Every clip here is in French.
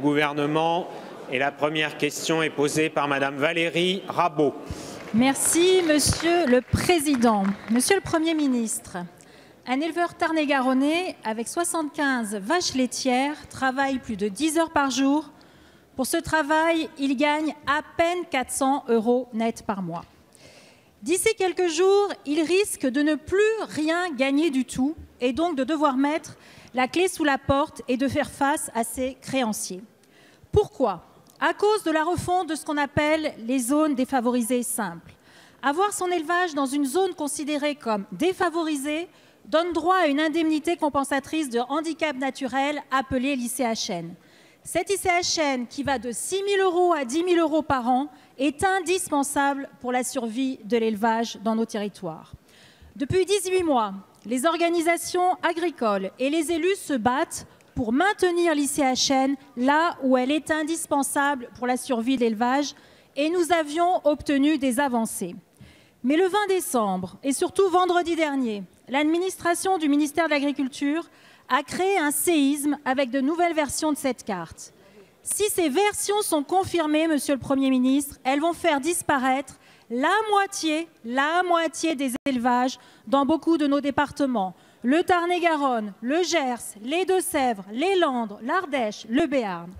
gouvernement. Et la première question est posée par Madame Valérie Rabault. Merci, Monsieur le Président. Monsieur le Premier ministre, un éleveur tarn-et-garonnais avec 75 vaches laitières travaille plus de 10 heures par jour. Pour ce travail, il gagne à peine 400 € net par mois. D'ici quelques jours, il risque de ne plus rien gagner du tout et donc de devoir mettre la clé sous la porte et de faire face à ses créanciers. Pourquoi ? À cause de la refonte de ce qu'on appelle les zones défavorisées simples. Avoir son élevage dans une zone considérée comme défavorisée donne droit à une indemnité compensatrice de handicap naturel appelée l'ICHN. Cette ICHN, qui va de 6 000 € à 10 000 € par an, est indispensable pour la survie de l'élevage dans nos territoires. Depuis 18 mois, les organisations agricoles et les élus se battent pour maintenir l'ICHN là où elle est indispensable pour la survie de l'élevage et nous avions obtenu des avancées. Mais le 20 décembre et surtout vendredi dernier, l'administration du ministère de l'Agriculture a créé un séisme avec de nouvelles versions de cette carte. Si ces versions sont confirmées, Monsieur le Premier ministre, elles vont faire disparaître la moitié des élevages dans beaucoup de nos départements. Le Tarn-et-Garonne, le Gers, les Deux-Sèvres, les Landes, l'Ardèche, le Béarn.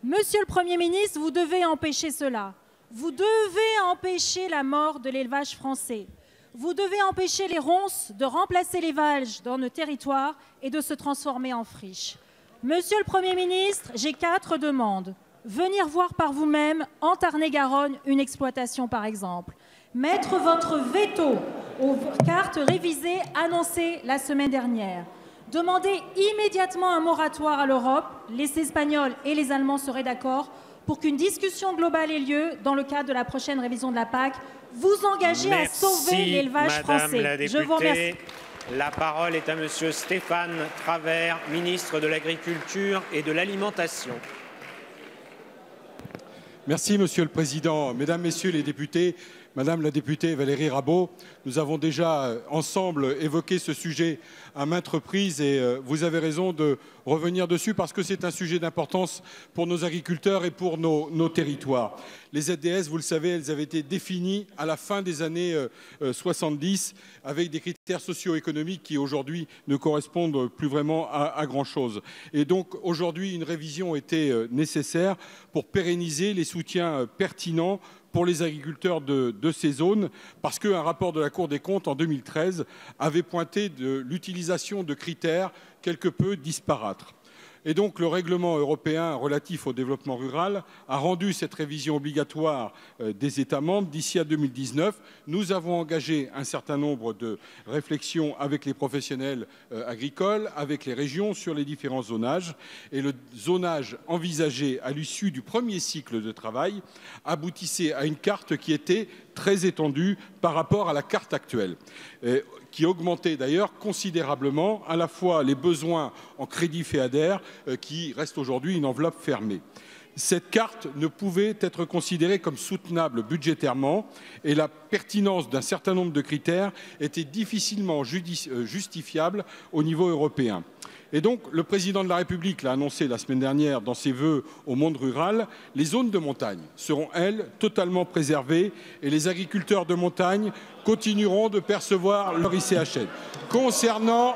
Monsieur le Premier ministre, vous devez empêcher cela. Vous devez empêcher la mort de l'élevage français. Vous devez empêcher les ronces de remplacer les vaches dans nos territoires et de se transformer en friches. Monsieur le Premier ministre, j'ai 4 demandes. Venir voir par vous-même en Tarn-et-Garonne une exploitation par exemple. Mettre votre veto aux cartes révisées annoncées la semaine dernière. Demander immédiatement un moratoire à l'Europe. Les Espagnols et les Allemands seraient d'accord pour qu'une discussion globale ait lieu dans le cadre de la prochaine révision de la PAC. Vous engagez à sauver l'élevage français. Je vous remercie. La parole est à Monsieur Stéphane Travert, ministre de l'Agriculture et de l'Alimentation. Merci, Monsieur le Président. Mesdames, Messieurs les députés, Madame la députée Valérie Rabault, nous avons déjà ensemble évoqué ce sujet à maintes reprises et vous avez raison de revenir dessus parce que c'est un sujet d'importance pour nos agriculteurs et pour nos territoires. Les ZDS, vous le savez, elles avaient été définies à la fin des années 70 avec des critères socio-économiques qui aujourd'hui ne correspondent plus vraiment à grand-chose. Et donc aujourd'hui, une révision était nécessaire pour pérenniser les soutiens pertinents pour les agriculteurs de ces zones, parce qu'un rapport de la Cour des comptes en 2013 avait pointé de l'utilisation de critères quelque peu disparates. Et donc le règlement européen relatif au développement rural a rendu cette révision obligatoire des États membres d'ici à 2019. Nous avons engagé un certain nombre de réflexions avec les professionnels agricoles, avec les régions sur les différents zonages. Et le zonage envisagé à l'issue du premier cycle de travail aboutissait à une carte qui était très étendue par rapport à la carte actuelle, qui augmentait d'ailleurs considérablement à la fois les besoins en crédit FEADER, qui reste aujourd'hui une enveloppe fermée. Cette carte ne pouvait être considérée comme soutenable budgétairement et la pertinence d'un certain nombre de critères était difficilement justifiable au niveau européen. Et donc, le président de la République l'a annoncé la semaine dernière dans ses vœux au monde rural, les zones de montagne seront, elles, totalement préservées et les agriculteurs de montagne continueront de percevoir leur ICHN. Concernant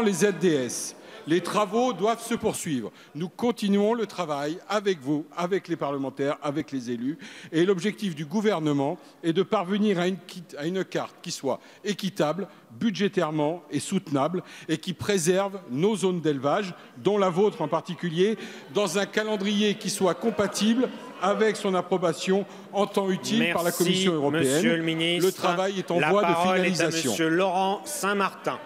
les ZDS, les travaux doivent se poursuivre. Nous continuons le travail avec vous, avec les parlementaires, avec les élus. Et l'objectif du gouvernement est de parvenir à une carte qui soit équitable, budgétairement et soutenable et qui préserve nos zones d'élevage, dont la vôtre en particulier, dans un calendrier qui soit compatible avec son approbation en temps utile par la Commission européenne. Monsieur le ministre. Le travail est en voie de finalisation. La parole est à Monsieur Laurent Saint-Martin.